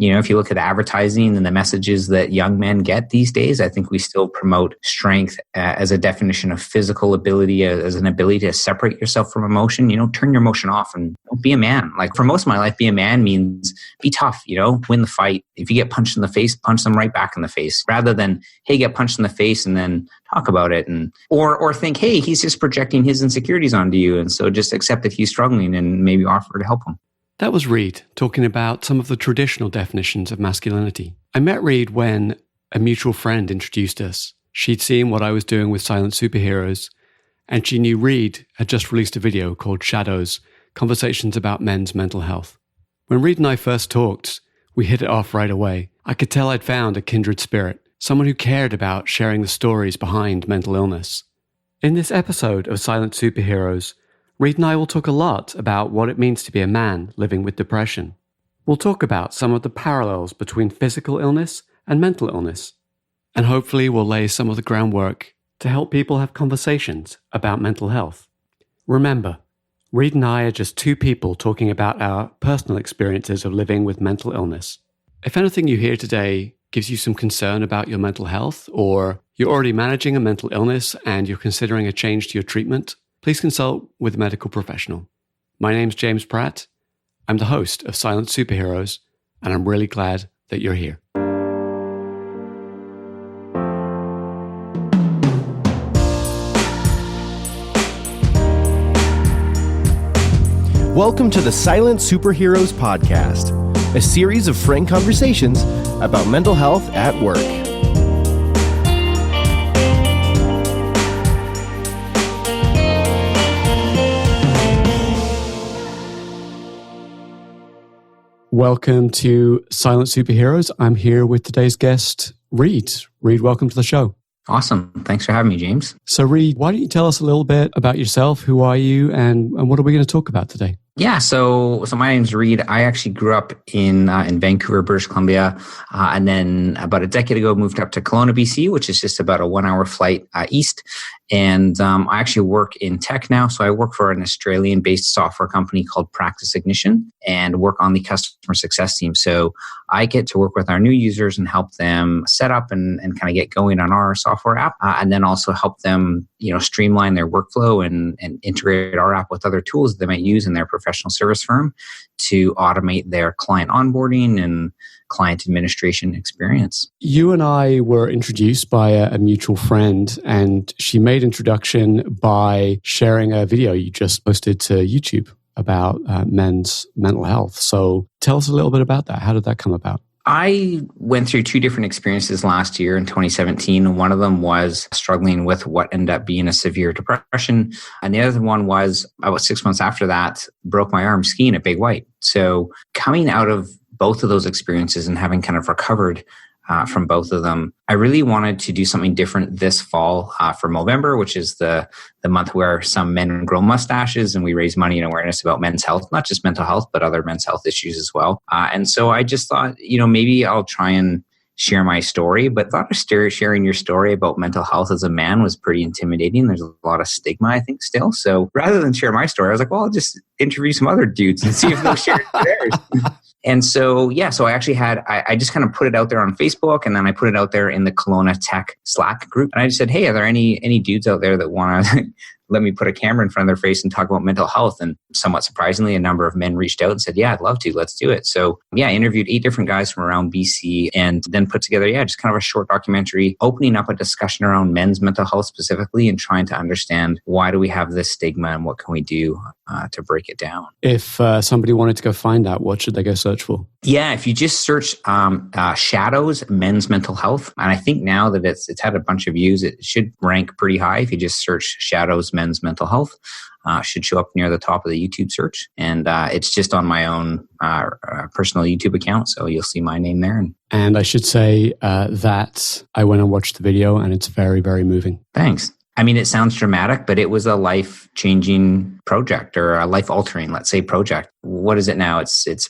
if you look at advertising and the messages that young men get these days, I think we still promote strength as a definition of physical ability, as an ability to separate yourself from emotion. Turn your emotion off and be a man. Like for most of my life, be a man means be tough, win the fight. If you get punched in the face, punch them right back in the face, rather than, hey, get punched in the face and then talk about it, or think, hey, he's just projecting his insecurities onto you, and so just accept that he's struggling and maybe offer to help him. That was Reid talking about some of the traditional definitions of masculinity. I met Reid when a mutual friend introduced us. She'd seen what I was doing with Silent Superheroes, and she knew Reid had just released a video called Shadows, Conversations about Men's Mental Health. When Reid and I first talked, we hit it off right away. I could tell I'd found a kindred spirit, someone who cared about sharing the stories behind mental illness. In this episode of Silent Superheroes, Reid and I will talk a lot about what it means to be a man living with depression. We'll talk about some of the parallels between physical illness and mental illness, and hopefully we'll lay some of the groundwork to help people have conversations about mental health. Remember, Reid and I are just two people talking about our personal experiences of living with mental illness. If anything you hear today gives you some concern about your mental health, or you're already managing a mental illness and you're considering a change to your treatment, please consult with a medical professional. My name's James Pratt. I'm the host of Silent Superheroes, and I'm really glad that you're here. Welcome to the Silent Superheroes podcast, a series of frank conversations about mental health at work. Welcome to Silent Superheroes. I'm here with today's guest, Reid. Reid, welcome to the show. Awesome. Thanks for having me, James. So Reid, why don't you tell us a little bit about yourself? Who are you, and what are we going to talk about today? Yeah, so my name's Reid. I actually grew up in Vancouver, British Columbia, and then about a decade ago moved up to Kelowna, BC, which is just about a 1-hour flight east. And I actually work in tech now. So I work for an Australian-based software company called Practice Ignition and work on the customer success team. So I get to work with our new users and help them set up and kind of get going on our software app, and then also help them, streamline their workflow and integrate our app with other tools that they might use in their professional service firm to automate their client onboarding and client administration experience. You and I were introduced by a mutual friend, and she made introduction by sharing a video you just posted to YouTube about men's mental health. So tell us a little bit about that. How did that come about? I went through two different experiences last year in 2017. One of them was struggling with what ended up being a severe depression. And the other one was about 6 months after that, broke my arm skiing at Big White. So coming out of both of those experiences and having kind of recovered from both of them, I really wanted to do something different this fall for Movember, which is the month where some men grow mustaches and we raise money and awareness about men's health, not just mental health, but other men's health issues as well. And so I just thought, maybe I'll try and share my story, but thought of sharing your story about mental health as a man was pretty intimidating. There's a lot of stigma, I think, still. So rather than share my story, I was like, well, I'll just interview some other dudes and see if they'll share theirs. And so, so I actually I just kind of put it out there on Facebook, and then I put it out there in the Kelowna Tech Slack group. And I just said, hey, are there any dudes out there that want to let me put a camera in front of their face and talk about mental health? And somewhat surprisingly, a number of men reached out and said, yeah, I'd love to. Let's do it. So I interviewed 8 different guys from around BC and then put together, just kind of a short documentary opening up a discussion around men's mental health specifically and trying to understand why do we have this stigma and what can we do to break it down. If somebody wanted to go find that, what should they go search for? Yeah, if you just search Shadows Men's Mental Health, and I think now that it's had a bunch of views, it should rank pretty high. If you just search Shadows Men's Mental Health, should show up near the top of the YouTube search. And it's just on my own personal YouTube account, so you'll see my name there. And I should say that I went and watched the video, and it's very, very moving. Thanks. I mean, it sounds dramatic, but it was a life-changing project, or a life-altering, let's say, project. What is it now?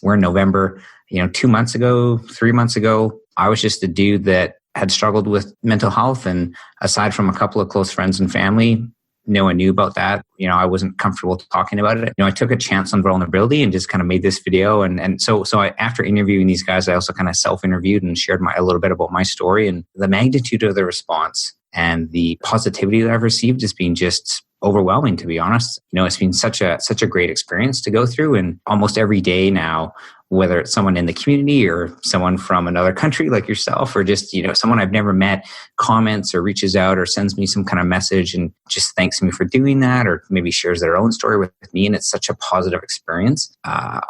We're in November. 2 months ago, 3 months ago, I was just a dude that had struggled with mental health, and aside from a couple of close friends and family, no one knew about that. I wasn't comfortable talking about it. I took a chance on vulnerability and just kind of made this video. And so after interviewing these guys, I also kind of self-interviewed and shared a little bit about my story, and the magnitude of the response and the positivity that I've received has been just overwhelming, to be honest. It's been such a great experience to go through, and almost every day now, whether it's someone in the community or someone from another country like yourself, or just, someone I've never met, comments or reaches out or sends me some kind of message and just thanks me for doing that, or maybe shares their own story with me. And it's such a positive experience.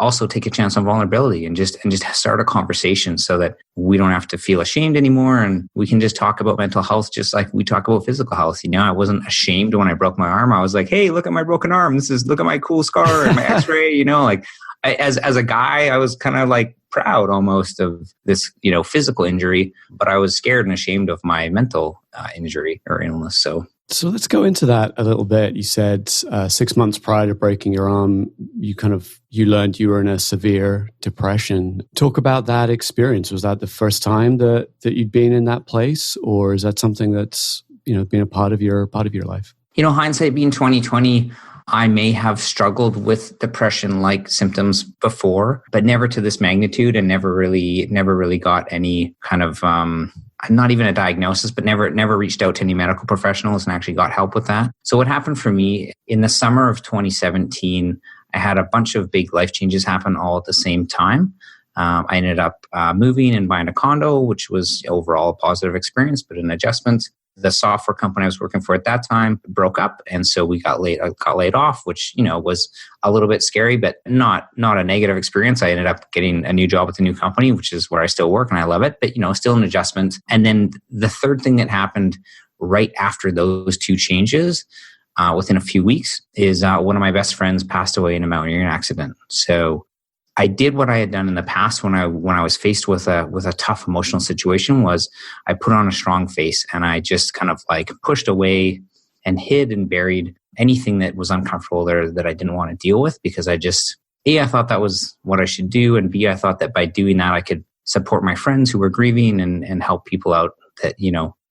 Also take a chance on vulnerability and just start a conversation so that we don't have to feel ashamed anymore. And we can just talk about mental health, just like we talk about physical health. I wasn't ashamed when I broke my arm. I was like, hey, look at my broken arm. Look at my cool scar and my x-ray, as a guy, I was kind of like proud almost of this, physical injury, but I was scared and ashamed of my mental injury or illness. So let's go into that a little bit. You said 6 months prior to breaking your arm, you learned you were in a severe depression. Talk about that experience. Was that the first time that you'd been in that place, or is that something that's been a part of your life? Hindsight being 2020. I may have struggled with depression-like symptoms before, but never to this magnitude, and never really got any kind of, not even a diagnosis, but never reached out to any medical professionals and actually got help with that. So what happened for me in the summer of 2017, I had a bunch of big life changes happen all at the same time. I ended up moving and buying a condo, which was overall a positive experience, but an adjustment. The software company I was working for at that time broke up, and so I got laid off, which was a little bit scary, but not a negative experience. I ended up getting a new job with a new company, which is where I still work, and I love it. But still an adjustment. And then the third thing that happened right after those two changes, within a few weeks, is one of my best friends passed away in a mountaineering accident. So I did what I had done in the past when I was faced with a tough emotional situation. Was I put on a strong face, and I just kind of like pushed away and hid and buried anything that was uncomfortable there that I didn't want to deal with, because I thought that was what I should do, and B, I thought that by doing that I could support my friends who were grieving and help people out that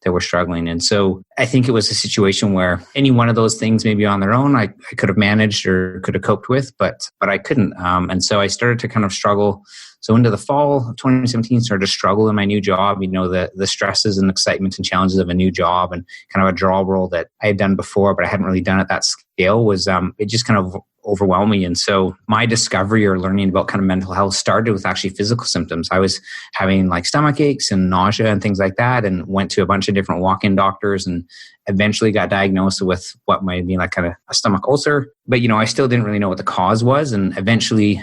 that were struggling. And so I think it was a situation where any one of those things, maybe on their own, I could have managed or could have coped with, but I couldn't. And so I started to kind of struggle. So into the fall of 2017, started to struggle in my new job. The stresses and excitement and challenges of a new job, and kind of a draw role that I had done before, but I hadn't really done at that scale, was it just kind of overwhelmed me. And so my discovery or learning about kind of mental health started with actually physical symptoms. I was having like stomach aches and nausea and things like that, and went to a bunch of different walk-in doctors, and eventually got diagnosed with what might be like kind of a stomach ulcer. But, I still didn't really know what the cause was, and eventually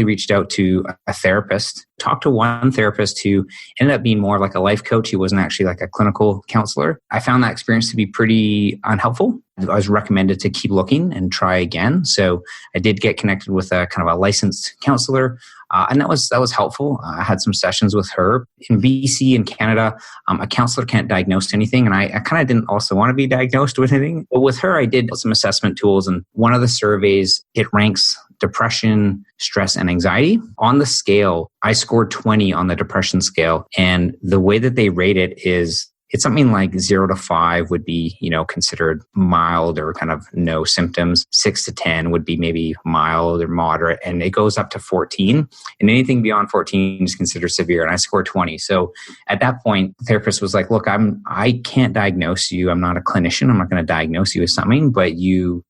reached out to a therapist, talked to one therapist who ended up being more like a life coach. He wasn't actually like a clinical counselor. I found that experience to be pretty unhelpful. I was recommended to keep looking and try again. So I did get connected with a kind of a licensed counselor. And that was helpful. I had some sessions with her. In BC and Canada, a counselor can't diagnose anything. And I kind of didn't also want to be diagnosed with anything. But with her, I did some assessment tools. And one of the surveys, it ranks depression, stress, and anxiety. On the scale, I scored 20 on the depression scale. And the way that they rate it is, it's something like 0 to 5 would be, considered mild or kind of no symptoms. 6 to 10 would be maybe mild or moderate. And it goes up to 14. And anything beyond 14 is considered severe. And I scored 20. So at that point, the therapist was like, look, I can't diagnose you. I'm not a clinician. I'm not going to diagnose you with something, but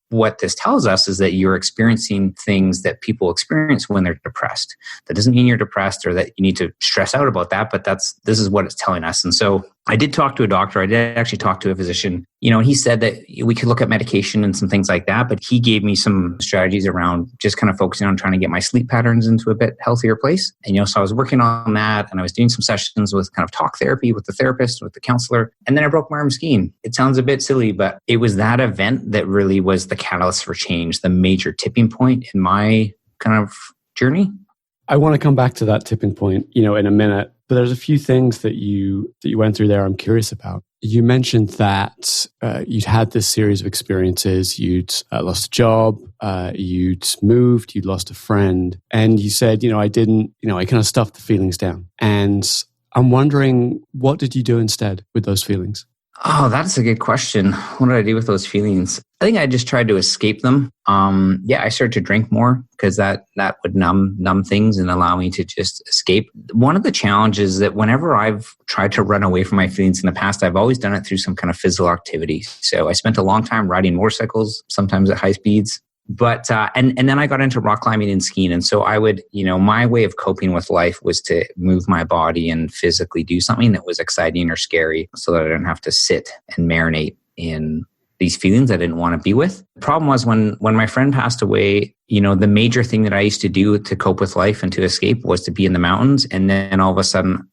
what this tells us is that you're experiencing things that people experience when they're depressed. That doesn't mean you're depressed or that you need to stress out about that, but this is what it's telling us. And so I did talk to a doctor. I did actually talk to a physician, and he said that we could look at medication and some things like that, but he gave me some strategies around just kind of focusing on trying to get my sleep patterns into a bit healthier place. And, so I was working on that, and I was doing some sessions with kind of talk therapy with the therapist, with the counselor. And then I broke my arm skiing. It sounds a bit silly, but it was that event that really was the catalyst for change, the major tipping point in my kind of journey. I want to come back to that tipping point, in a minute, but there's a few things that you went through there I'm curious about. You mentioned that you'd had this series of experiences. You'd lost a job, you'd moved, you'd lost a friend, and you said, I kind of stuffed the feelings down. And I'm wondering, what did you do instead with those feelings? Oh, that's a good question. What did I do with those feelings? I think I just tried to escape them. I started to drink more because that would numb things and allow me to just escape. One of the challenges that whenever I've tried to run away from my feelings in the past, I've always done it through some kind of physical activity. So I spent a long time riding motorcycles, sometimes at high speeds. But and then I got into rock climbing and skiing. And so I would, my way of coping with life was to move my body and physically do something that was exciting or scary so that I didn't have to sit and marinate in these feelings I didn't want to be with. The problem was when my friend passed away, the major thing that I used to do to cope with life and to escape was to be in the mountains. And then all of a sudden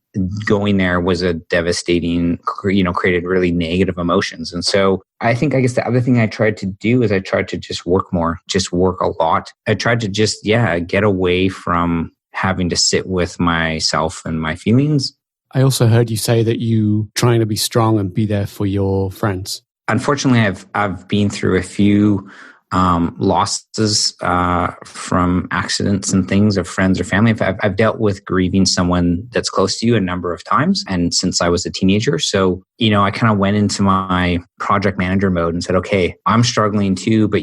going there was a devastating, created really negative emotions. And so I guess the other thing I tried to do is I tried to just work more, just work a lot. I tried to just, get away from having to sit with myself and my feelings. I also heard you say that you trying to be strong and be there for your friends. Unfortunately, I've been through a few losses from accidents and things of friends or family. I've dealt with grieving someone that's close to you a number of times, and since I was a teenager. So, I kind of went into my project manager mode and said, okay, I'm struggling too, but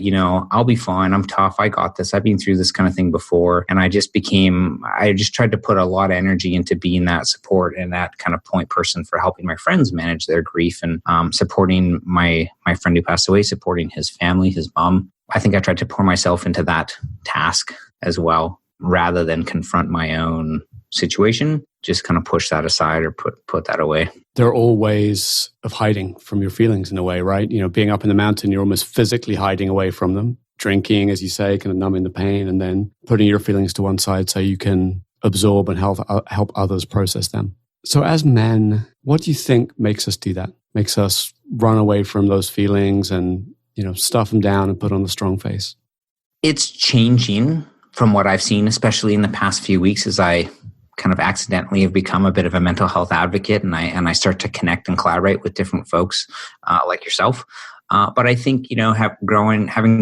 I'll be fine. I'm tough. I got this. I've been through this kind of thing before. And I just tried to put a lot of energy into being that support and that kind of point person for helping my friends manage their grief and supporting my friend who passed away, supporting his family, his mom. I think I tried to pour myself into that task as well, rather than confront my own situation, just kind of push that aside or put that away. There are all ways of hiding from your feelings in a way, right? Being up in the mountain, you're almost physically hiding away from them. Drinking, as you say, kind of numbing the pain, and then putting your feelings to one side so you can absorb and help others process them. So as men, what do you think makes us do that? Makes us run away from those feelings and stuff them down and put on the strong face? It's changing from what I've seen, especially in the past few weeks, as I kind of accidentally have become a bit of a mental health advocate, and I start to connect and collaborate with different folks like yourself. But I think, having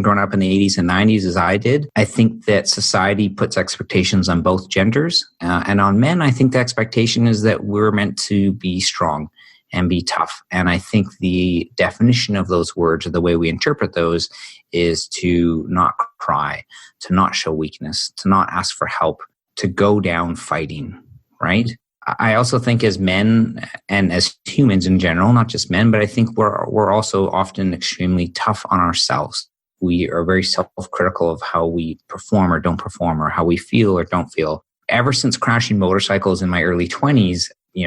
grown up in the 80s and 90s as I did, I think that society puts expectations on both genders. And on men, I think the expectation is that we're meant to be strong and be tough. And I think the definition of those words, or the way we interpret those, is to not cry, to not show weakness, to not ask for help, to go down fighting, right? I also think as men and as humans in general, not just men, but I think we're also often extremely tough on ourselves. We are very self-critical of how we perform or don't perform, or how we feel or don't feel. Ever since crashing motorcycles in my early 20s,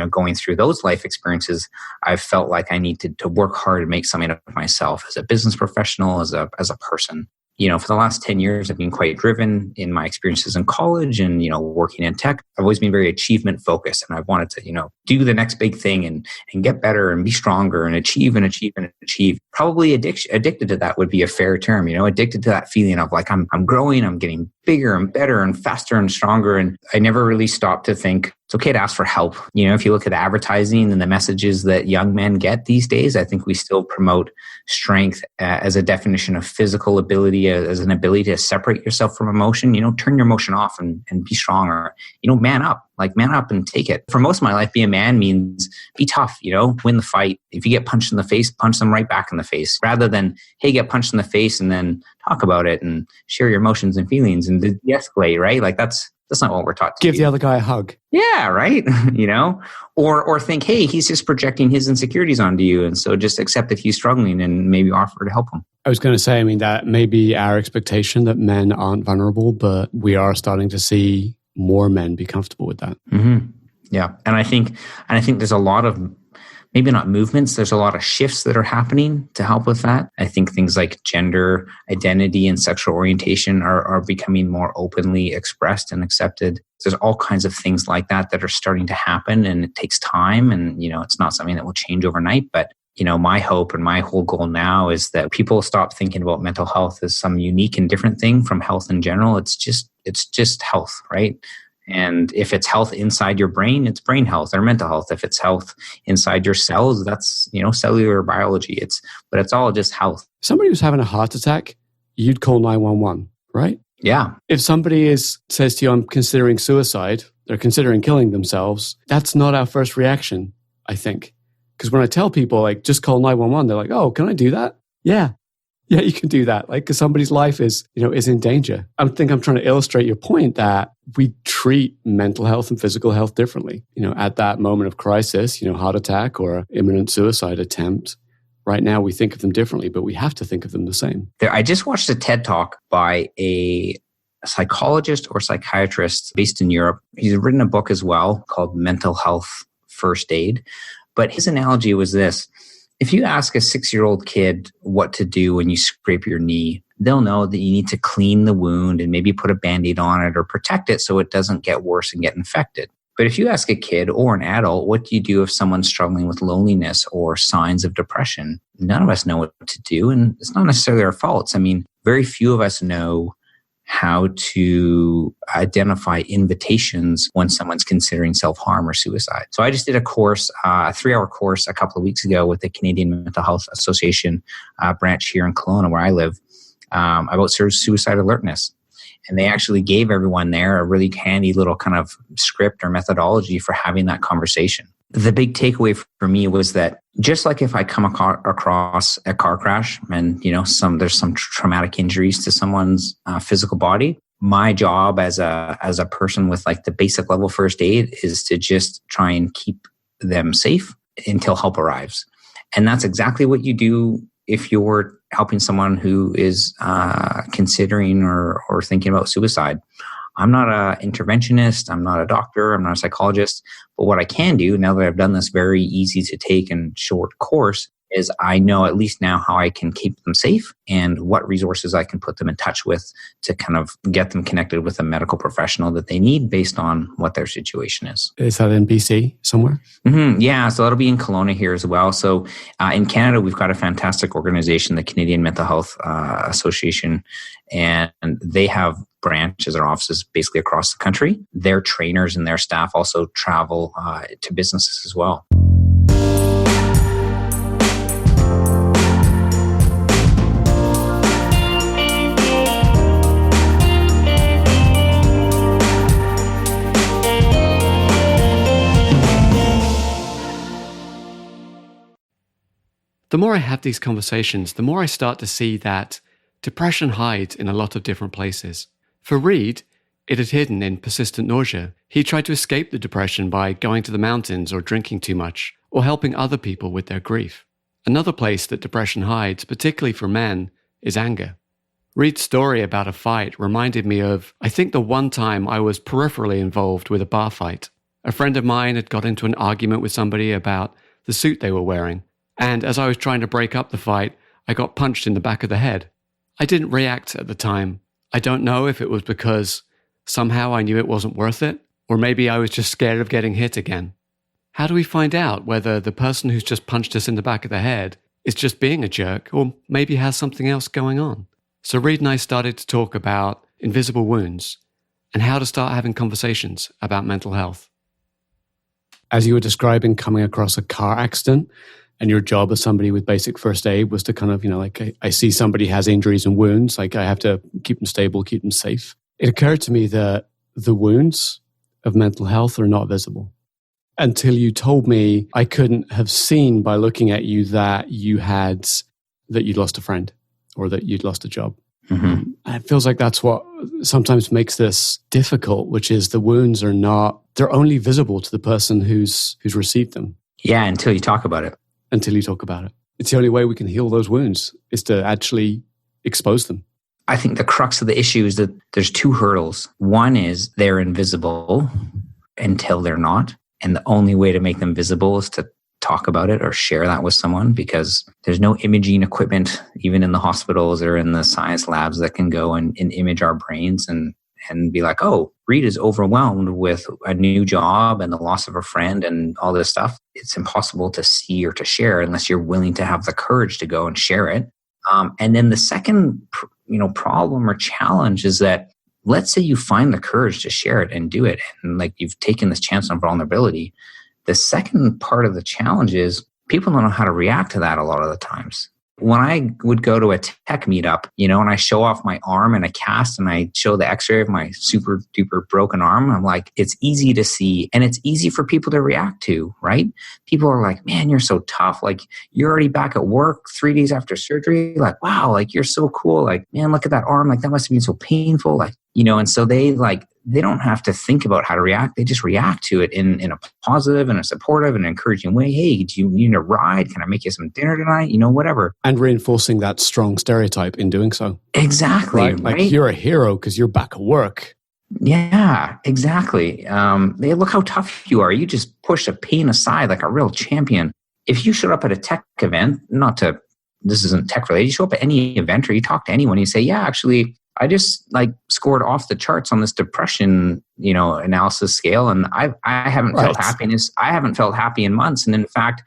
going through those life experiences, I've felt like I needed to work hard and make something of myself as a business professional, as a person. For the last 10 years, I've been quite driven in my experiences in college and, working in tech. I've always been very achievement focused, and I've wanted to, do the next big thing and get better and be stronger and achieve and achieve and achieve. Probably addicted to that would be a fair term, addicted to that feeling of like, I'm growing, I'm getting bigger and better and faster and stronger. And I never really stopped to think it's okay to ask for help. If you look at the advertising and the messages that young men get these days, I think we still promote strength as a definition of physical ability, as an ability to separate yourself from emotion. Turn your emotion off and be stronger. Man up and take it. For most of my life, be a man means be tough, win the fight. If you get punched in the face, punch them right back in the face, rather than, hey, get punched in the face and then talk about it and share your emotions and feelings and de-escalate, right? Like that's not what we're taught to Give do. the other guy a hug. Yeah, right. Or think, hey, he's just projecting his insecurities onto you. And so just accept that he's struggling and maybe offer to help him. I was going to say, that may be our expectation that men aren't vulnerable, but we are starting to see more men be comfortable with that. Mm-hmm. Yeah. And I think there's a lot of, maybe not movements, there's a lot of shifts that are happening to help with that. I think things like gender identity and sexual orientation are becoming more openly expressed and accepted. There's all kinds of things like that are starting to happen, and it takes time, and it's not something that will change overnight. But my hope and my whole goal now is that people stop thinking about mental health as some unique and different thing from health in general. It's just health, right? And if it's health inside your brain, it's brain health or mental health. If it's health inside your cells, that's, cellular biology. But it's all just health. Somebody who's having a heart attack, you'd call 911, right? Yeah. If somebody says to you, I'm considering suicide, they're considering killing themselves, that's not our first reaction, I think. Because when I tell people, like, just call 911, they're like, oh, can I do that? Yeah. Yeah, you can do that. Like, because somebody's life is in danger. I think I'm trying to illustrate your point that we treat mental health and physical health differently. At that moment of crisis, heart attack or imminent suicide attempt, right now we think of them differently, but we have to think of them the same. I just watched a TED Talk by a psychologist or psychiatrist based in Europe. He's written a book as well called Mental Health First Aid. But his analogy was this. If you ask a 6-year-old kid what to do when you scrape your knee, they'll know that you need to clean the wound and maybe put a Band-Aid on it or protect it so it doesn't get worse and get infected. But if you ask a kid or an adult, what do you do if someone's struggling with loneliness or signs of depression? None of us know what to do, and it's not necessarily our faults. I mean, very few of us know how to identify invitations when someone's considering self-harm or suicide. So I just did a course, a 3-hour course a couple of weeks ago with the Canadian Mental Health Association branch here in Kelowna, where I live, about suicide alertness. And they actually gave everyone there a really handy little kind of script or methodology for having that conversation. The big takeaway for me was that just like if I come across a car crash and, there's some traumatic injuries to someone's physical body, my job as a person with like the basic level first aid is to just try and keep them safe until help arrives. And that's exactly what you do if you're helping someone who is considering or thinking about suicide. I'm not an interventionist. I'm not a doctor. I'm not a psychologist. But what I can do now that I've done this very easy to take and short course is I know at least now how I can keep them safe and what resources I can put them in touch with to kind of get them connected with a medical professional that they need based on what their situation is. Is that in BC somewhere? Mm-hmm. Yeah, so that'll be in Kelowna here as well. So in Canada, we've got a fantastic organization, the Canadian Mental Health Association, and they have branches or offices basically across the country. Their trainers and their staff also travel to businesses as well. The more I have these conversations, the more I start to see that depression hides in a lot of different places. For Reid, it had hidden in persistent nausea. He tried to escape the depression by going to the mountains or drinking too much, or helping other people with their grief. Another place that depression hides, particularly for men, is anger. Reid's story about a fight reminded me of, I think, the one time I was peripherally involved with a bar fight. A friend of mine had got into an argument with somebody about the suit they were wearing, and as I was trying to break up the fight, I got punched in the back of the head. I didn't react at the time. I don't know if it was because somehow I knew it wasn't worth it, or maybe I was just scared of getting hit again. How do we find out whether the person who's just punched us in the back of the head is just being a jerk, or maybe has something else going on? So Reid and I started to talk about invisible wounds and how to start having conversations about mental health. As you were describing coming across a car accident, and your job as somebody with basic first aid was to kind of, I see somebody has injuries and wounds, like I have to keep them stable, keep them safe. It occurred to me that the wounds of mental health are not visible. Until you told me, I couldn't have seen by looking at you that you'd lost a friend or that you'd lost a job. Mm-hmm. It feels like that's what sometimes makes this difficult, which is the wounds they're only visible to the person who's received them. Yeah, until you talk about it. Until you talk about it. It's the only way we can heal those wounds is to actually expose them. I think the crux of the issue is that there's 2 hurdles. One is they're invisible until they're not. And the only way to make them visible is to talk about it or share that with someone, because there's no imaging equipment, even in the hospitals or in the science labs, that can go and image our brains and be like, oh, Reid is overwhelmed with a new job and the loss of a friend and all this stuff. It's impossible to see or to share unless you're willing to have the courage to go and share it. And then the second, problem or challenge is that, let's say you find the courage to share it and do it, and like you've taken this chance on vulnerability. The second part of the challenge is people don't know how to react to that a lot of the times. When I would go to a tech meetup, and I show off my arm in a cast and I show the x-ray of my super duper broken arm, I'm like, it's easy to see and it's easy for people to react to, right? People are like, man, you're so tough. Like, you're already back at work 3 days after surgery. Like, wow, like you're so cool. Like, man, look at that arm. Like, that must have been so painful. Like, and so they don't have to think about how to react. They just react to it in a positive and a supportive and encouraging way. Hey, do you need a ride? Can I make you some dinner tonight? Whatever. And reinforcing that strong stereotype in doing so. Exactly. Right? Like, you're a hero because you're back at work. Yeah, exactly. Hey, look how tough you are. You just push a pain aside like a real champion. If you showed up at a tech event, this isn't tech related, you show up at any event or you talk to anyone, you say, yeah, actually, I just scored off the charts on this depression, analysis scale. And I haven't felt happiness. I haven't felt happy in months. And in fact,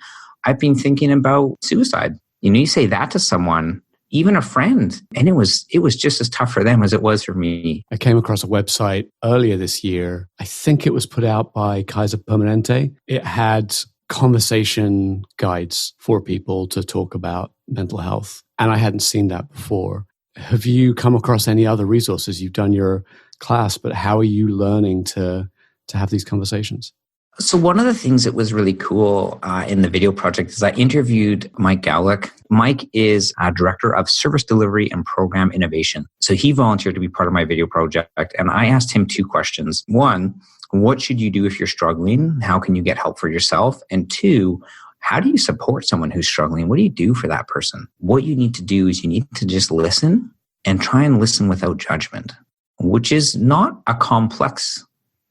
I've been thinking about suicide. You say that to someone, even a friend, and it was just as tough for them as it was for me. I came across a website earlier this year. I think it was put out by Kaiser Permanente. It had conversation guides for people to talk about mental health. And I hadn't seen that before. Have you come across any other resources? You've done your class, but how are you learning to have these conversations? So one of the things that was really cool in the video project is I interviewed Mike Gowlick. Mike is a director of service delivery and program innovation. So he volunteered to be part of my video project. And I asked him 2 questions. 1, what should you do if you're struggling? How can you get help for yourself? And 2, how do you support someone who's struggling? What do you do for that person? What you need to do is you need to just listen and try and listen without judgment, which is not a complex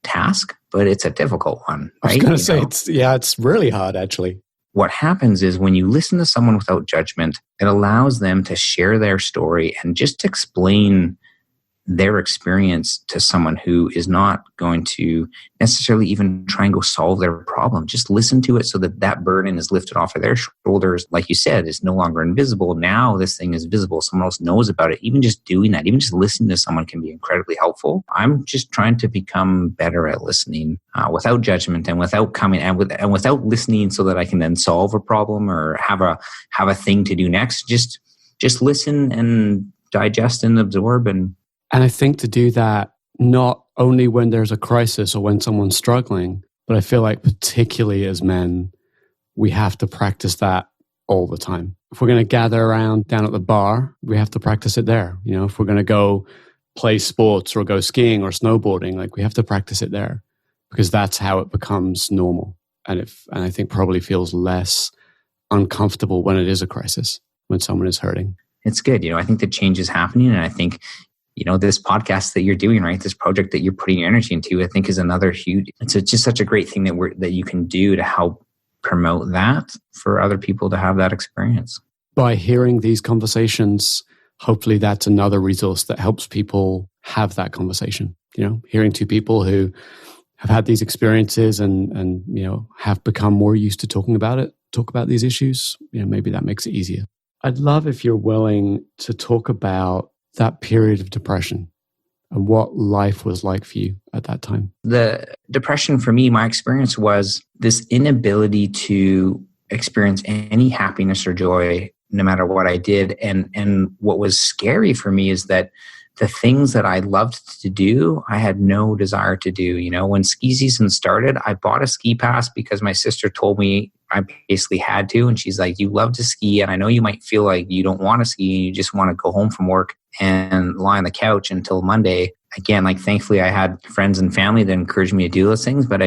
task, but it's a difficult one. Right? I was going to say, it's really hard, actually. What happens is when you listen to someone without judgment, it allows them to share their story and just explain their experience to someone who is not going to necessarily even try and go solve their problem. Just listen to it so that burden is lifted off of their shoulders. Like you said, it's no longer invisible. Now this thing is visible. Someone else knows about it. Even just doing that, even just listening to someone can be incredibly helpful. I'm just trying to become better at listening without judgment and without coming and without listening so that I can then solve a problem or have a thing to do next. Just listen and digest and absorb. And I think to do that, not only when there's a crisis or when someone's struggling, but I feel like particularly as men, we have to practice that all the time. If we're going to gather around down at the bar, we have to practice it there. If we're going to go play sports or go skiing or snowboarding, we have to practice it there because that's how it becomes normal. And I think probably feels less uncomfortable when it is a crisis, when someone is hurting. It's good. I think the change is happening. And I think this podcast that you're doing, right? This project that you're putting your energy into, I think is another huge, it's just such a great thing that you can do to help promote that for other people to have that experience. By hearing these conversations, hopefully that's another resource that helps people have that conversation. Hearing 2 people who have had these experiences and have become more used to talk about these issues, maybe that makes it easier. I'd love if you're willing to talk about that period of depression and what life was like for you at that time. The depression for me, my experience was this inability to experience any happiness or joy no matter what I did. And what was scary for me is that the things that I loved to do, I had no desire to do. When ski season started, I bought a ski pass because my sister told me I basically had to. And she's like, you love to ski. And I know you might feel like you don't want to ski. You just want to go home from work and lie on the couch until Monday. Again, thankfully I had friends and family that encouraged me to do those things. But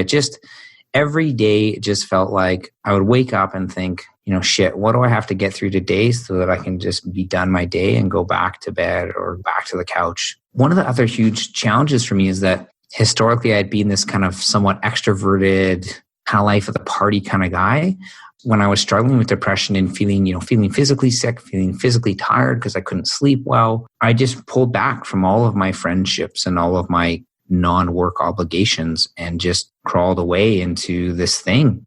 every day it just felt like I would wake up and think, shit, what do I have to get through today so that I can just be done my day and go back to bed or back to the couch. One of the other huge challenges for me is that historically I'd been this kind of somewhat extroverted, kind of life of the party kind of guy. When I was struggling with depression and feeling physically sick, feeling physically tired because I couldn't sleep well, I just pulled back from all of my friendships and all of my non-work obligations and just crawled away into this thing,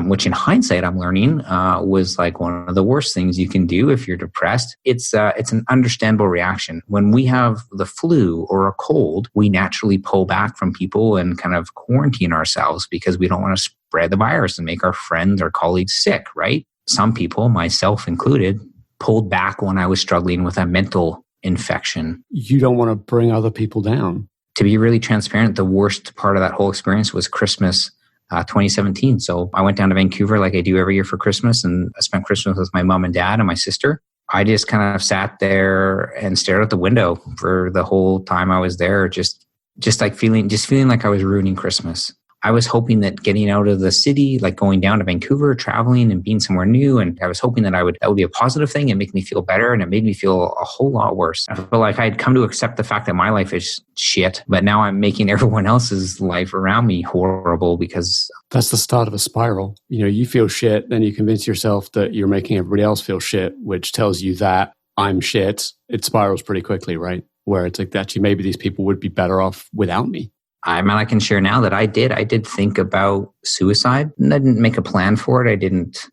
which in hindsight I'm learning was one of the worst things you can do if you're depressed. It's an understandable reaction. When we have the flu or a cold, we naturally pull back from people and kind of quarantine ourselves because we don't want to spread the virus and make our friends or colleagues sick, right? Some people, myself included, pulled back when I was struggling with a mental infection. You don't want to bring other people down. To be really transparent, the worst part of that whole experience was Christmas 2017. So I went down to Vancouver like I do every year for Christmas, and I spent Christmas with my mom and dad and my sister. I just kind of sat there and stared out the window for the whole time I was there, just feeling like I was ruining Christmas. I was hoping that getting out of the city, like going down to Vancouver, traveling and being somewhere new, and I was hoping that would be a positive thing and make me feel better, and it made me feel a whole lot worse. I felt like I had come to accept the fact that my life is shit, but now I'm making everyone else's life around me horrible because... That's the start of a spiral. You feel shit, then you convince yourself that you're making everybody else feel shit, which tells you that I'm shit. It spirals pretty quickly, right? Where it's like, actually, maybe these people would be better off without me. I can share now that I did think about suicide, and I didn't make a plan for it. I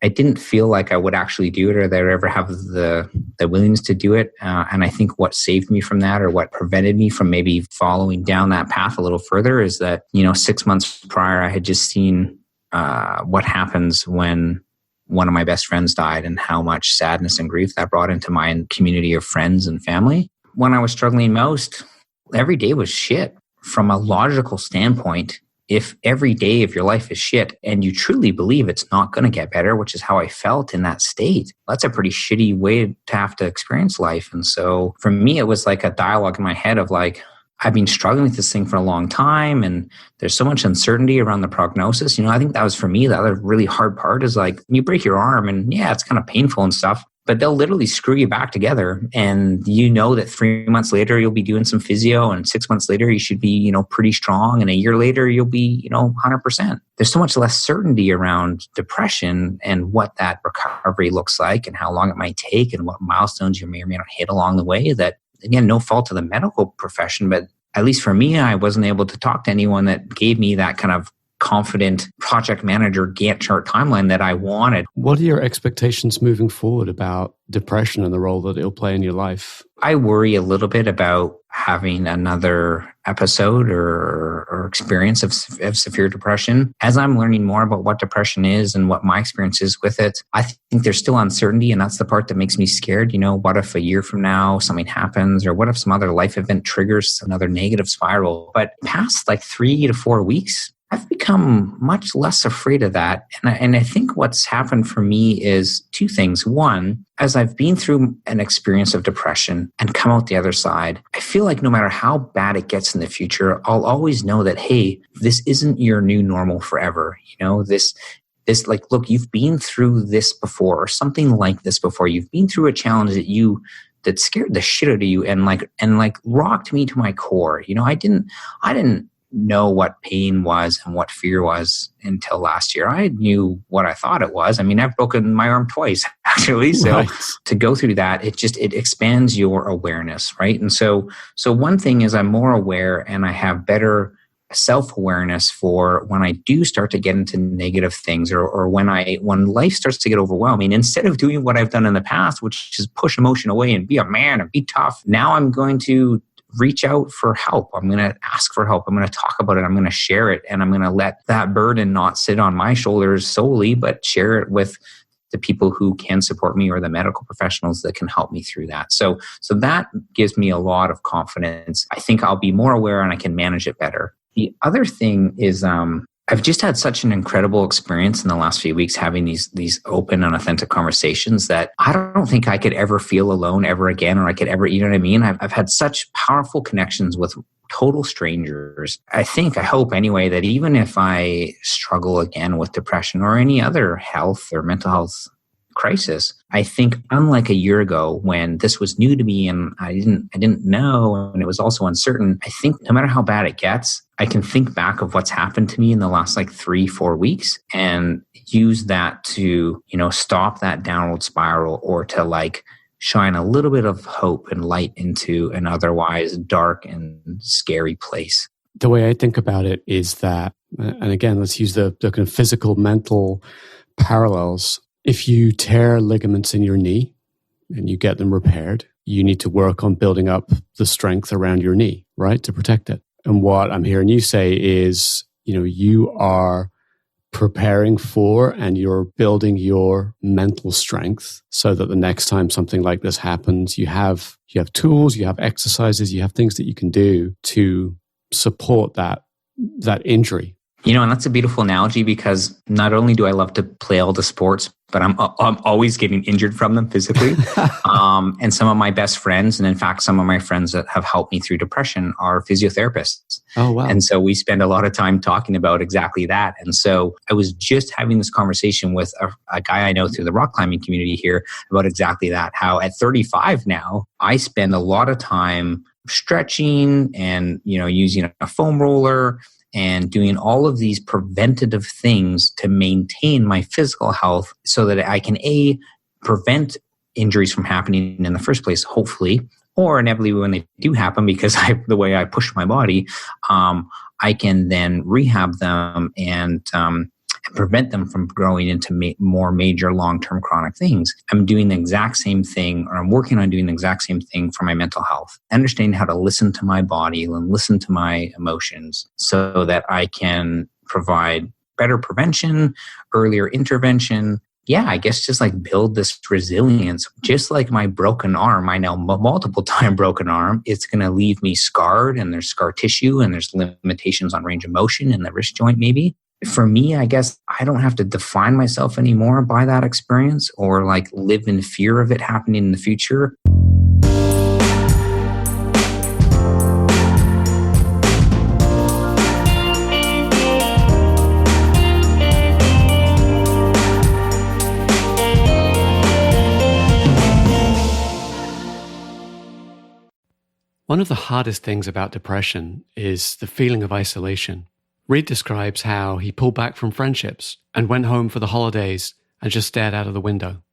didn't feel like I would actually do it, or that I would ever have the willingness to do it. And I think what saved me from that, or what prevented me from maybe following down that path a little further, is that, 6 months prior, I had just seen what happens when one of my best friends died, and how much sadness and grief that brought into my community of friends and family. When I was struggling most, every day was shit. From a logical standpoint, if every day of your life is shit and you truly believe it's not going to get better, which is how I felt in that state, that's a pretty shitty way to have to experience life. And so for me, it was like a dialogue in my head of like, I've been struggling with this thing for a long time, and there's so much uncertainty around the prognosis. I think that was for me, the other really hard part is like, you break your arm and yeah, it's kind of painful and stuff, but they'll literally screw you back together. And that 3 months later, you'll be doing some physio, and 6 months later, you should be, pretty strong. And a year later, you'll be, 100%. There's so much less certainty around depression and what that recovery looks like and how long it might take and what milestones you may or may not hit along the way, that, again, no fault to the medical profession, but at least for me, I wasn't able to talk to anyone that gave me that kind of confident project manager Gantt chart timeline that I wanted. What are your expectations moving forward about depression and the role that it'll play in your life? I worry a little bit about having another episode or experience of severe depression. As I'm learning more about what depression is and what my experience is with it, I think there's still uncertainty, and that's the part that makes me scared. What if a year from now something happens, or what if some other life event triggers another negative spiral? But past like 3 to 4 weeks, I've become much less afraid of that. And I think what's happened for me is two things. One, as I've been through an experience of depression and come out the other side, I feel like no matter how bad it gets in the future, I'll always know that, hey, this isn't your new normal forever. This like, look, you've been through this before, or something like this before. You've been through a challenge that scared the shit out of you and rocked me to my core. I didn't know what pain was and what fear was until last year. I knew what I thought it was. I've broken my arm twice, actually. So right. To go through that, it expands your awareness, right? And so one thing is I'm more aware, and I have better self-awareness for when I do start to get into negative things, or when life starts to get overwhelming. Instead of doing what I've done in the past, which is push emotion away and be a man and be tough, now I'm going to reach out for help. I'm going to ask for help. I'm going to talk about it. I'm going to share it. And I'm going to let that burden not sit on my shoulders solely, but share it with the people who can support me, or the medical professionals that can help me through that. So that gives me a lot of confidence. I think I'll be more aware and I can manage it better. The other thing is, I've just had such an incredible experience in the last few weeks having these open and authentic conversations that I don't think I could ever feel alone ever again, or I could ever, you know what I mean? I've had such powerful connections with total strangers. I hope anyway, that even if I struggle again with depression or any other health or mental health crisis, I think unlike a year ago when this was new to me and I didn't know, and it was also uncertain, I think no matter how bad it gets, I can think back of what's happened to me in the last 3-4 weeks and use that to, stop that downward spiral, or to shine a little bit of hope and light into an otherwise dark and scary place. The way I think about it is that, and again, let's use the kind of physical, mental parallels. If you tear ligaments in your knee and you get them repaired, you need to work on building up the strength around your knee, right, to protect it. And what I'm hearing you say is, you are preparing for and you're building your mental strength so that the next time something like this happens, you have tools, you have exercises, you have things that you can do to support that injury. And that's a beautiful analogy, because not only do I love to play all the sports, but I'm always getting injured from them physically. And some of my best friends, and in fact, some of my friends that have helped me through depression, are physiotherapists. Oh, wow. And so we spend a lot of time talking about exactly that. And so I was just having this conversation with a guy I know through the rock climbing community here about exactly that, how at 35 now, I spend a lot of time stretching and, using a foam roller and doing all of these preventative things to maintain my physical health so that I can prevent injuries from happening in the first place, hopefully, or inevitably when they do happen, because the way I push my body, I can then rehab them and prevent them from growing into more major long-term chronic things. I'm doing the exact same thing, or I'm working on doing the exact same thing for my mental health. Understanding how to listen to my body and listen to my emotions so that I can provide better prevention, earlier intervention. Yeah, I guess just like build this resilience. Just like my broken arm, I know multiple time broken arm, it's going to leave me scarred, and there's scar tissue, and there's limitations on range of motion in the wrist joint maybe. For me, I guess I don't have to define myself anymore by that experience or like live in fear of it happening in the future. One of the hardest things about depression is the feeling of isolation. Reid describes how he pulled back from friendships and went home for the holidays and just stared out of the window.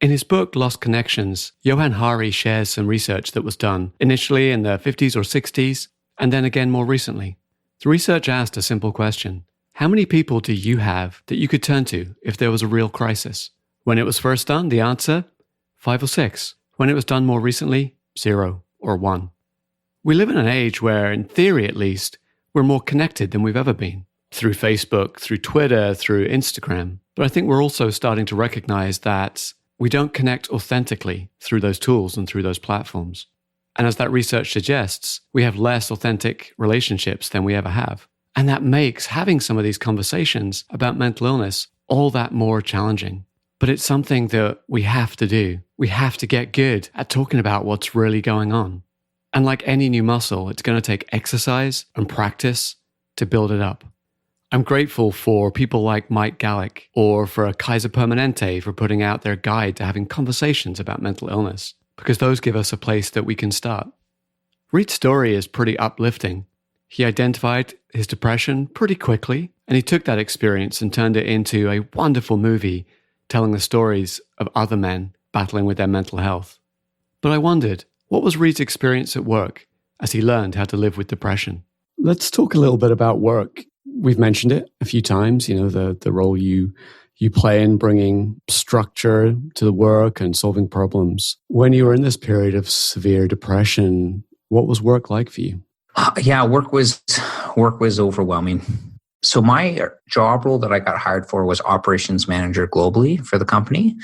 In his book, Lost Connections, Johan Hari shares some research that was done initially in the 50s or 60s, and then again more recently. The research asked a simple question. How many people do you have that you could turn to if there was a real crisis? When it was first done, the answer, 5 or 6. When it was done more recently, 0 or 1. We live in an age where, in theory at least, we're more connected than we've ever been, through Facebook, through Twitter, through Instagram. But I think we're also starting to recognize that we don't connect authentically through those tools and through those platforms. And as that research suggests, we have less authentic relationships than we ever have. And that makes having some of these conversations about mental illness all that more challenging. But it's something that we have to do. We have to get good at talking about what's really going on. And like any new muscle, it's going to take exercise and practice to build it up. I'm grateful for people like Mike Gallick or for Kaiser Permanente for putting out their guide to having conversations about mental illness, because those give us a place that we can start. Reid's story is pretty uplifting. He identified his depression pretty quickly, and he took that experience and turned it into a wonderful movie telling the stories of other men battling with their mental health. But I wondered, what was Reid's experience at work as he learned how to live with depression? Let's talk a little bit about work. We've mentioned it a few times, the role you play in bringing structure to the work and solving problems. When you were in this period of severe depression, what was work like for you? Work was overwhelming. So my job role that I got hired for was operations manager globally for the company.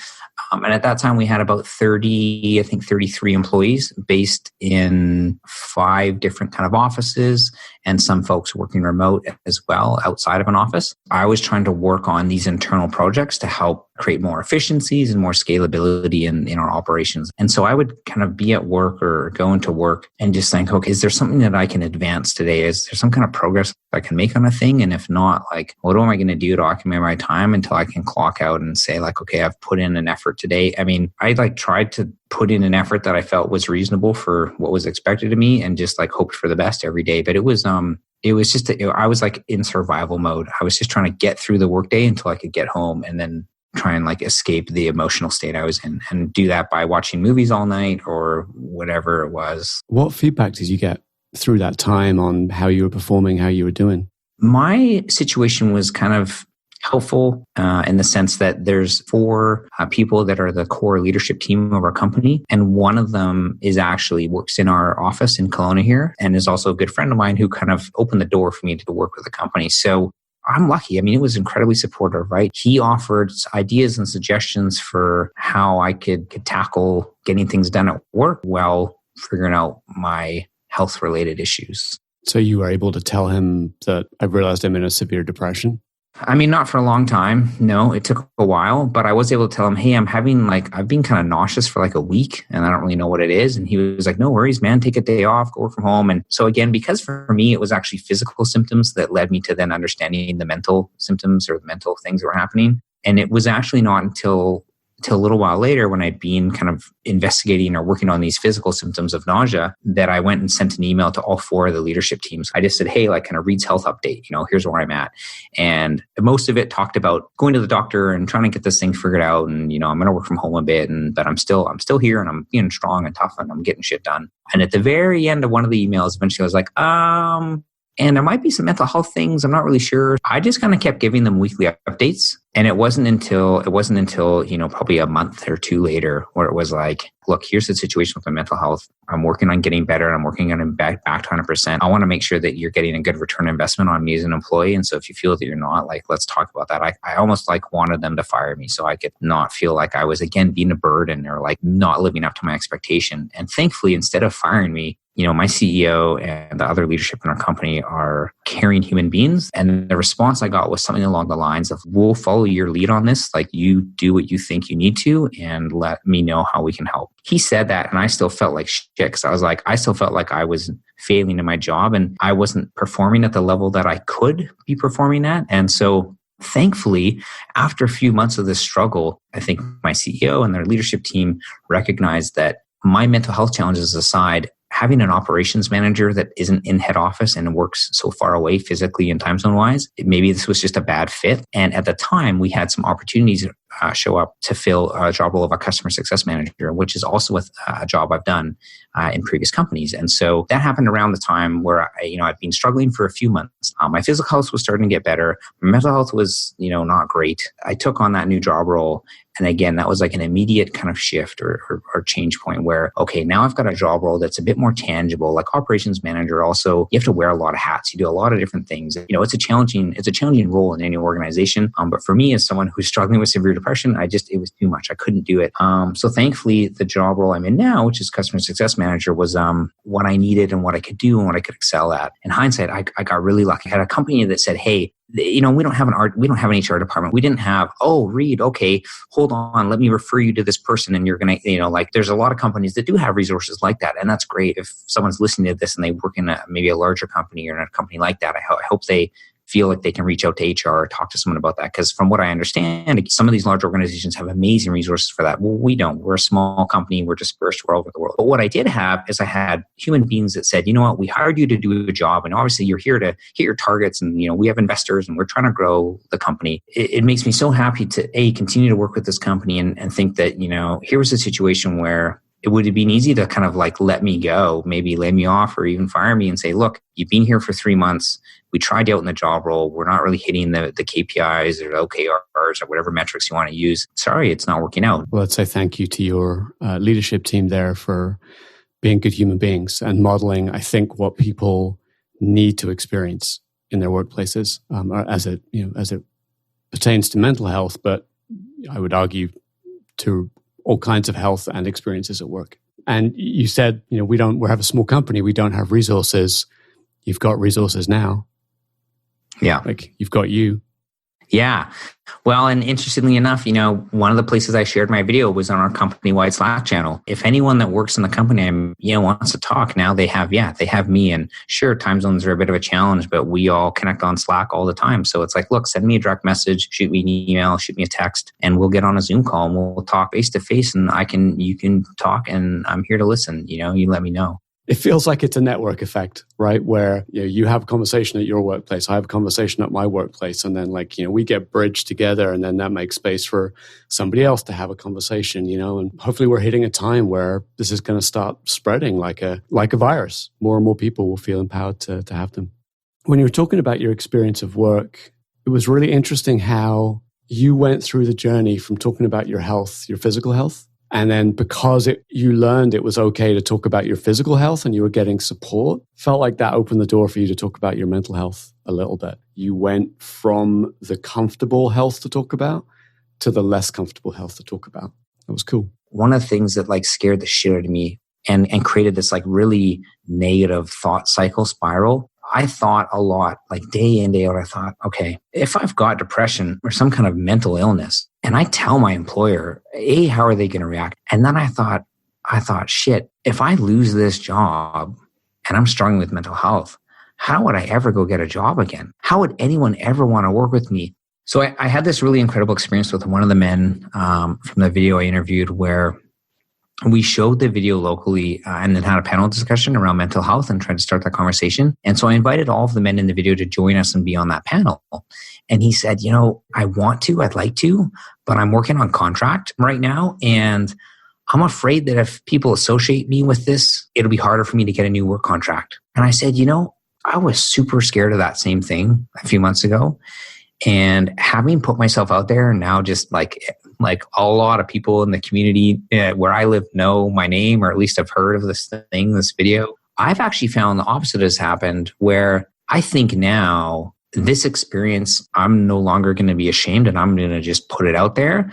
And at that time, we had about 33 employees based in 5 different kind of offices, and some folks working remote as well outside of an office. I was trying to work on these internal projects to help create more efficiencies and more scalability in our operations. And so I would kind of be at work or go into work and just think, okay, is there something that I can advance today? Is there some kind of progress I can make on a thing? And if not, like, what am I going to do to occupy my time until I can clock out and say, like, okay, I've put in an effort today. I mean, I tried to put in an effort that I felt was reasonable for what was expected of me and just hoped for the best every day. But it was just, I was in survival mode. I was just trying to get through the workday until I could get home and then try and escape the emotional state I was in, and do that by watching movies all night or whatever it was. What feedback did you get through that time on how you were performing, how you were doing? My situation was kind of helpful in the sense that there's 4 people that are the core leadership team of our company. And one of them works in our office in Kelowna here and is also a good friend of mine who kind of opened the door for me to work with the company. So I'm lucky. I mean, it was incredibly supportive, right? He offered ideas and suggestions for how I could tackle getting things done at work while figuring out my health related issues. So you were able to tell him that I realized I'm in a severe depression? I mean, not for a long time. No, it took a while, but I was able to tell him, hey, I've been kind of nauseous for like a week and I don't really know what it is. And he was like, no worries, man, take a day off, go work from home. And so again, because for me, it was actually physical symptoms that led me to then understanding the mental symptoms or the mental things that were happening. And it was actually not until a little while later when I'd been kind of investigating or working on these physical symptoms of nausea that I went and sent an email to all 4 of the leadership teams. I just said, hey, like kind of Reid's health update, here's where I'm at. And most of it talked about going to the doctor and trying to get this thing figured out. And, I'm going to work from home a bit, but I'm still here and I'm being strong and tough and I'm getting shit done. And at the very end of one of the emails, eventually I was like, and there might be some mental health things. I'm not really sure. I just kind of kept giving them weekly updates. And it wasn't until, probably a month or 2 later where it was like, look, here's the situation with my mental health. I'm working on getting better. I'm working on it back to 100%. I want to make sure that you're getting a good return on investment on me as an employee. And so if you feel that you're not, like, let's talk about that. I almost like wanted them to fire me so I could not feel like I was, again, being a burden or like not living up to my expectation. And thankfully, instead of firing me, my CEO and the other leadership in our company are caring human beings. And the response I got was something along the lines of, we'll follow your lead on this. Like, you do what you think you need to and let me know how we can help. He said that and I still felt like shit because I still felt like I was failing in my job and I wasn't performing at the level that I could be performing at. And so thankfully, after a few months of this struggle, I think my CEO and their leadership team recognized that my mental health challenges aside, having an operations manager that isn't in head office and works so far away physically and time zone wise, maybe this was just a bad fit. And at the time, we had some opportunities show up to fill a job role of a customer success manager, which is also a job I've done in previous companies. And so that happened around the time where I'd been struggling for a few months. My physical health was starting to get better. My mental health was, not great. I took on that new job role. And again, that was like an immediate kind of shift or change point where, okay, now I've got a job role that's a bit more tangible. Like operations manager, also, you have to wear a lot of hats. You do a lot of different things. It's a challenging role in any organization. But for me, as someone who's struggling with severe depression, it was too much. I couldn't do it. So thankfully, the job role I'm in now, which is customer success manager, was what I needed and what I could do and what I could excel at. In hindsight, I got really lucky. I had a company that said, hey, we don't have an HR department. We didn't have, Reid, okay, hold on, let me refer you to this person. And you're going to, there's a lot of companies that do have resources like that. And that's great. If someone's listening to this and they work in maybe a larger company or in a company like that, I hope they feel like they can reach out to HR or talk to someone about that. Because from what I understand, some of these large organizations have amazing resources for that. Well, we don't. We're a small company. We're dispersed all over the world. But what I did have is I had human beings that said, you know what, we hired you to do a job. And obviously you're here to hit your targets. And, we have investors and we're trying to grow the company. It makes me so happy to, continue to work with this company and think that, here was a situation where it would have been easy to kind of like let me go, maybe lay me off or even fire me and say, look, you've been here for 3 months. We tried you out in the job role. We're not really hitting the KPIs or OKRs or whatever metrics you want to use. Sorry, it's not working out. Well, let's say thank you to your leadership team there for being good human beings and modeling, I think, what people need to experience in their workplaces as it pertains to mental health, but I would argue to all kinds of health and experiences at work. And you said, we have a small company. We don't have resources. You've got resources now. Yeah. Like you've got you. Yeah. Well, and interestingly enough, one of the places I shared my video was on our company-wide Slack channel. If anyone that works in the company, wants to talk, now they have me. And sure, time zones are a bit of a challenge, but we all connect on Slack all the time. So it's like, look, send me a direct message, shoot me an email, shoot me a text, and we'll get on a Zoom call and we'll talk face to face. And you can talk, and I'm here to listen. You let me know. It feels like it's a network effect, right? Where you have a conversation at your workplace, I have a conversation at my workplace, and then we get bridged together, and then that makes space for somebody else to have a conversation, and hopefully we're hitting a time where this is going to start spreading like a virus. More and more people will feel empowered to have them. When you were talking about your experience of work, it was really interesting how you went through the journey from talking about your health, your physical health, And then because you learned it was okay to talk about your physical health and you were getting support, felt like that opened the door for you to talk about your mental health a little bit. You went from the comfortable health to talk about to the less comfortable health to talk about. That was cool. One of the things that like scared the shit out of me and created this like really negative thought cycle spiral, I thought a lot, like day in, day out, I thought, okay, if I've got depression or some kind of mental illness and I tell my employer, A, how are they going to react? And then I thought, shit, if I lose this job and I'm struggling with mental health, how would I ever go get a job again? How would anyone ever want to work with me? So I had this really incredible experience with one of the men from the video I interviewed where we showed the video locally and then had a panel discussion around mental health and tried to start that conversation. And so I invited all of the men in the video to join us and be on that panel. And he said, I'd like to, but I'm working on contract right now. And I'm afraid that if people associate me with this, it'll be harder for me to get a new work contract. And I said, I was super scared of that same thing a few months ago. And having put myself out there now, just like a lot of people in the community where I live know my name, or at least have heard of this video, I've actually found the opposite has happened, where I think now this experience, I'm no longer going to be ashamed and I'm going to just put it out there.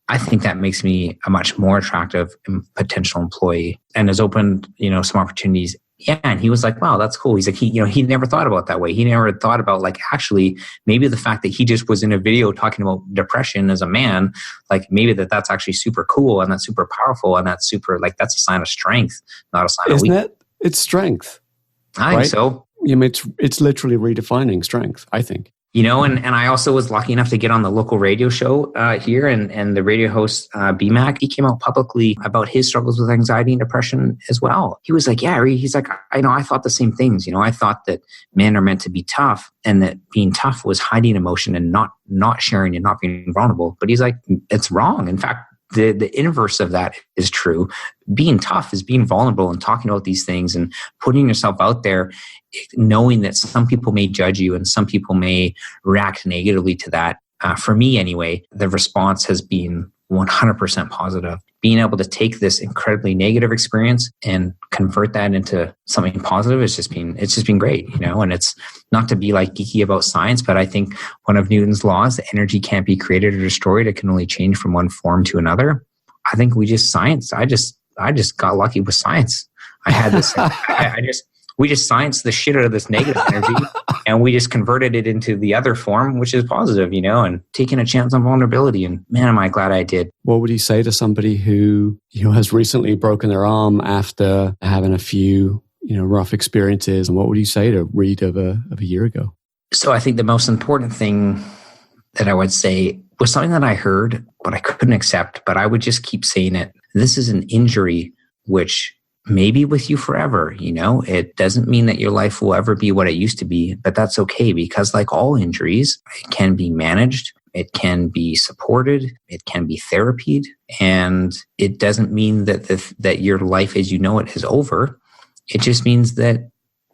I think that makes me a much more attractive potential employee and has opened, some opportunities. Yeah. And he was like, wow, that's cool. He's like, he never thought about it that way. He never thought about like, actually, maybe the fact that he just was in a video talking about depression as a man, like maybe that's actually super cool and that's super powerful and that's super, like, that's a sign of strength, not a sign of weakness. Isn't it? It's strength. I think so. It's literally redefining strength, I think. And I also was lucky enough to get on the local radio show here, and the radio host, BMAC, he came out publicly about his struggles with anxiety and depression as well. He was like, yeah, he's like, I thought the same things. I thought that men are meant to be tough and that being tough was hiding emotion and not sharing and not being vulnerable. But he's like, it's wrong. In fact, the inverse of that is true. Being tough is being vulnerable and talking about these things and putting yourself out there, knowing that some people may judge you and some people may react negatively to that. For me anyway, the response has been 100% positive. Being able to take this incredibly negative experience and convert that into something positive it's just been great, and it's not to be like geeky about science, but I think one of Newton's laws, that energy can't be created or destroyed. It can only change from one form to another. I think we just scienced. I just got lucky with science. I had this, we just scienced the shit out of this negative energy and we just converted it into the other form, which is positive, and taking a chance on vulnerability. And man, am I glad I did. What would you say to somebody who, has recently broken their arm after having a few, rough experiences? And what would you say to Reid of a year ago? So I think the most important thing that I would say was something that I heard, but I couldn't accept, but I would just keep saying it. This is an injury which may be with you forever. It doesn't mean that your life will ever be what it used to be, but that's okay, because like all injuries, it can be managed, it can be supported, it can be therapied, and it doesn't mean that your life as you know it is over. It just means that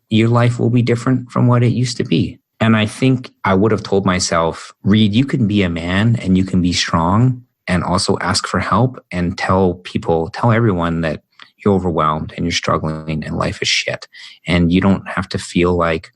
your life will be different from what it used to be. And I think I would have told myself, Reid, you can be a man and you can be strong and also ask for help and tell everyone that you're overwhelmed and you're struggling and life is shit. And you don't have to feel like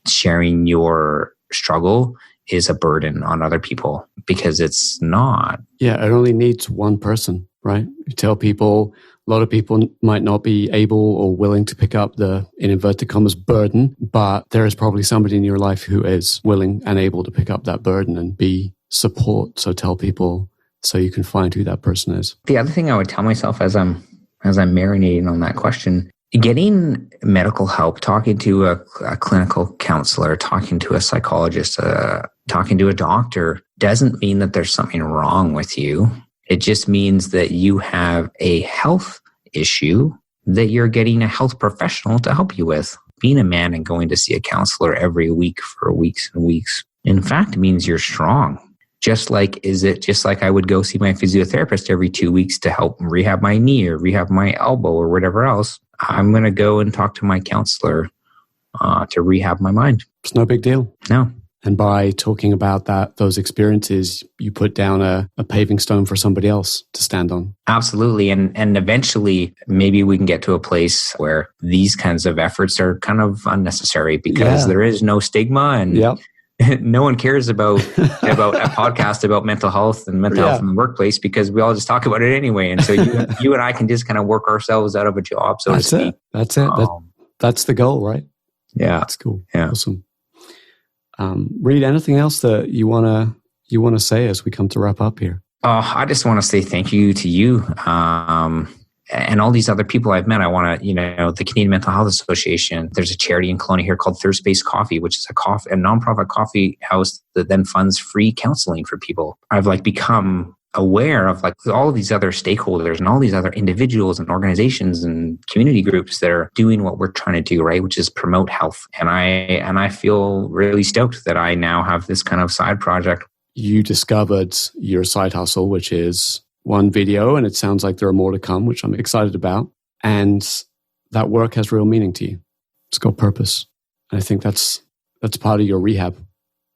sharing your struggle is a burden on other people, because it's not. Yeah, it only needs one person, right? You tell people, a lot of people might not be able or willing to pick up the, in inverted commas, burden, but there is probably somebody in your life who is willing and able to pick up that burden and be support. So tell people so you can find who that person is. The other thing I would tell myself as I'm marinating on that question, getting medical help, talking to a clinical counselor, talking to a psychologist, talking to a doctor, doesn't mean that there's something wrong with you. It just means that you have a health issue that you're getting a health professional to help you with. Being a man and going to see a counselor every week for weeks and weeks, in fact, means you're strong. Just like I would go see my physiotherapist every 2 weeks to help rehab my knee or rehab my elbow or whatever else, I'm going to go and talk to my counselor to rehab my mind. It's no big deal. No. And by talking about those experiences, you put down a paving stone for somebody else to stand on. Absolutely. And eventually, maybe we can get to a place where these kinds of efforts are kind of unnecessary because there is no stigma and no one cares about a podcast about mental health and mental health in the workplace because we all just talk about it anyway. And so you and I can just kind of work ourselves out of a job, so to speak. That's it. That's the goal, right? Yeah. That's cool. Yeah. Awesome. Reid, anything else that you wanna say as we come to wrap up here? I just want to say thank you to you and all these other people I've met. I want to, the Canadian Mental Health Association. There's a charity in Kelowna here called Thirst Based Coffee, which is a nonprofit coffee house that then funds free counseling for people. I've become aware of all of these other stakeholders and all these other individuals and organizations and community groups that are doing what we're trying to do, right? Which is promote health. And I feel really stoked that I now have this kind of side project. You discovered your side hustle, which is one video, and it sounds like there are more to come, which I'm excited about. And that work has real meaning to you. It's got purpose. And I think that's part of your rehab.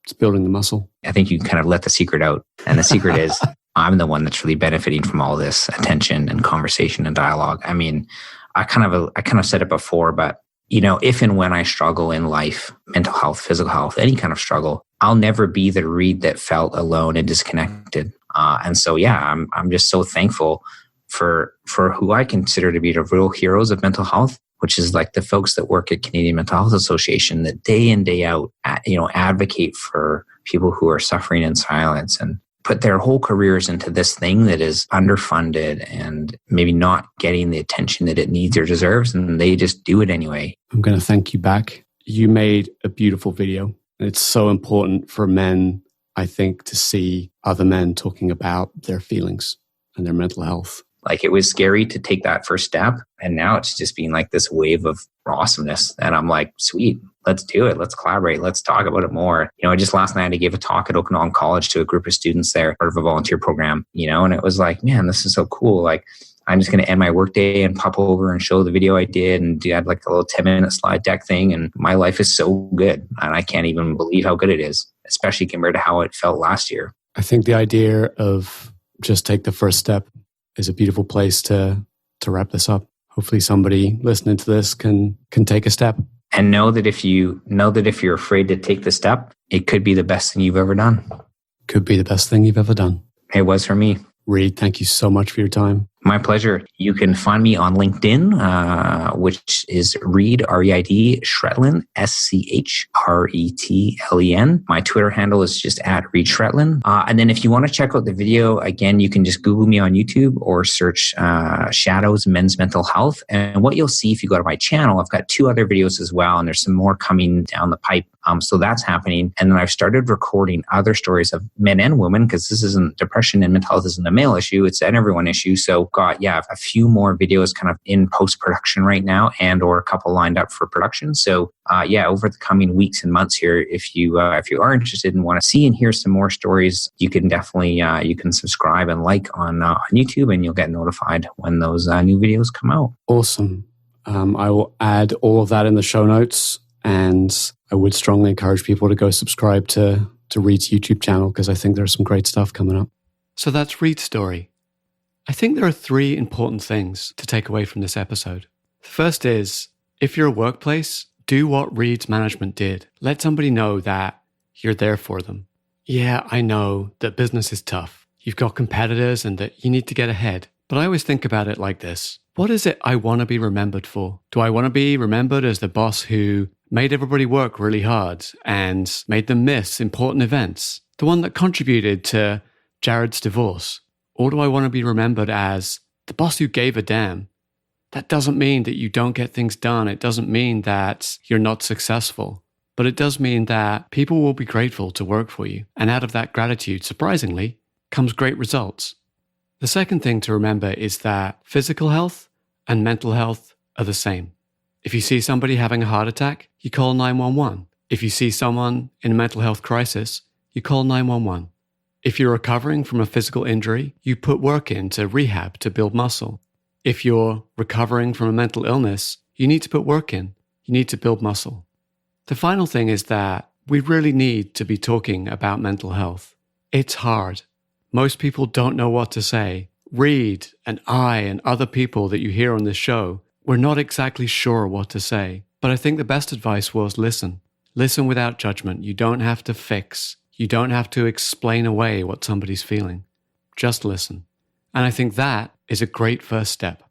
It's building the muscle. I think you kind of let the secret out. And the secret is I'm the one that's really benefiting from all this attention and conversation and dialogue. I mean, I kind of said it before, but if and when I struggle in life, mental health, physical health, any kind of struggle, I'll never be the Reid that felt alone and disconnected. And so, I'm just so thankful for who I consider to be the real heroes of mental health, which is the folks that work at Canadian Mental Health Association that day in, day out, advocate for people who are suffering in silence and put their whole careers into this thing that is underfunded and maybe not getting the attention that it needs or deserves, and they just do it anyway. I'm going to thank you back. You made a beautiful video. It's so important for men, I think, to see other men talking about their feelings and their mental health. It was scary to take that first step. And now it's just been this wave of awesomeness. And I'm sweet, let's do it. Let's collaborate. Let's talk about it more. Just last night I gave a talk at Okanagan College to a group of students there, part of a volunteer program, and it was man, this is so cool. I'm just going to end my workday and pop over and show the video I did and do a little 10-minute slide deck thing. And my life is so good. And I can't even believe how good it is, especially compared to how it felt last year. I think the idea of just take the first step is a beautiful place to wrap this up. Hopefully somebody listening to this can take a step. And know that if you're afraid to take the step, it could be the best thing you've ever done. Could be the best thing you've ever done. It was for me. Reid, thank you so much for your time. My pleasure. You can find me on LinkedIn, which is Reid, R-E-I-D, Shretlen, S-C-H-R-E-T-L-E-N. My Twitter handle is just @Reid Shretlen. And then if you want to check out the video, again, you can just Google me on YouTube or search Shadows Men's Mental Health. And what you'll see if you go to my channel, I've got 2 other videos as well, and there's some more coming down the pipe. So that's happening. And then I've started recording other stories of men and women, because this isn't depression and mental health isn't a male issue, it's an everyone issue. So got a few more videos kind of in post-production right now, and or a couple lined up for production. So over the coming weeks and months here, if you are interested and want to see and hear some more stories, you can definitely you can subscribe and on YouTube, and you'll get notified when those new videos come out. Awesome. I will add all of that in the show notes, and I would strongly encourage people to go subscribe to Reid's YouTube channel, because I think there's some great stuff coming up. So that's Reid's story. I think there are 3 important things to take away from this episode. The first is, if you're a workplace, do what Reid's management did. Let somebody know that you're there for them. Yeah, I know that business is tough. You've got competitors and that you need to get ahead. But I always think about it like this. What is it I want to be remembered for? Do I want to be remembered as the boss who made everybody work really hard and made them miss important events? The one that contributed to Jared's divorce? Or do I want to be remembered as the boss who gave a damn? That doesn't mean that you don't get things done. It doesn't mean that you're not successful. But it does mean that people will be grateful to work for you. And out of that gratitude, surprisingly, comes great results. The second thing to remember is that physical health and mental health are the same. If you see somebody having a heart attack, you call 911. If you see someone in a mental health crisis, you call 911. If you're recovering from a physical injury, you put work into rehab to build muscle. If you're recovering from a mental illness, you need to put work in. You need to build muscle. The final thing is that We really need to be talking about mental health. It's hard. Most people don't know what to say. Reid and I and other people that you hear on this show, we're not exactly sure what to say. But I think the best advice was listen. Listen without judgment. You don't have to fix. You don't have to explain away what somebody's feeling. Just listen. And I think that is a great first step.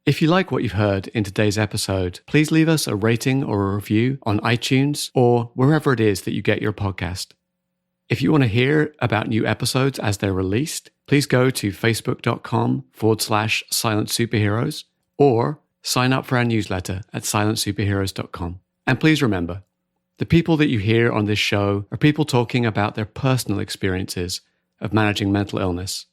If you like what you've heard in today's episode, please leave us a rating or a review on iTunes or wherever it is that you get your podcast. If you want to hear about new episodes as they're released, please go to facebook.com/silent superheroes or sign up for our newsletter at silentsuperheroes.com. And please remember, the people that you hear on this show are people talking about their personal experiences of managing mental illness.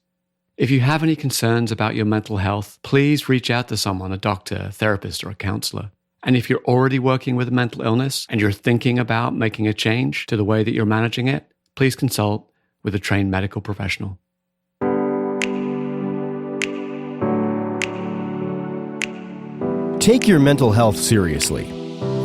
If you have any concerns about your mental health, please reach out to someone, a doctor, a therapist, or a counselor. And if you're already working with a mental illness and you're thinking about making a change to the way that you're managing it, please consult with a trained medical professional. Take your mental health seriously.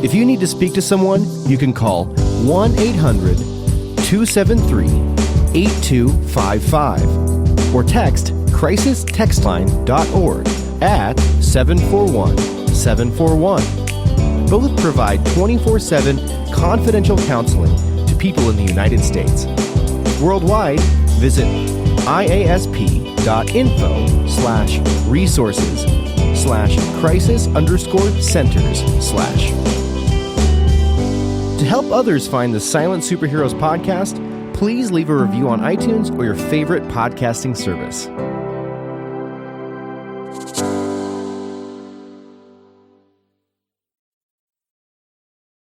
If you need to speak to someone, you can call 1-800-273-8255 or text crisistextline.org at 741-741. Both provide 24/7 confidential counseling to people in the United States. Worldwide, visit iasp.info/resources/crisis_centers/. To help others find the Silent Superheroes podcast, please leave a review on iTunes or your favorite podcasting service.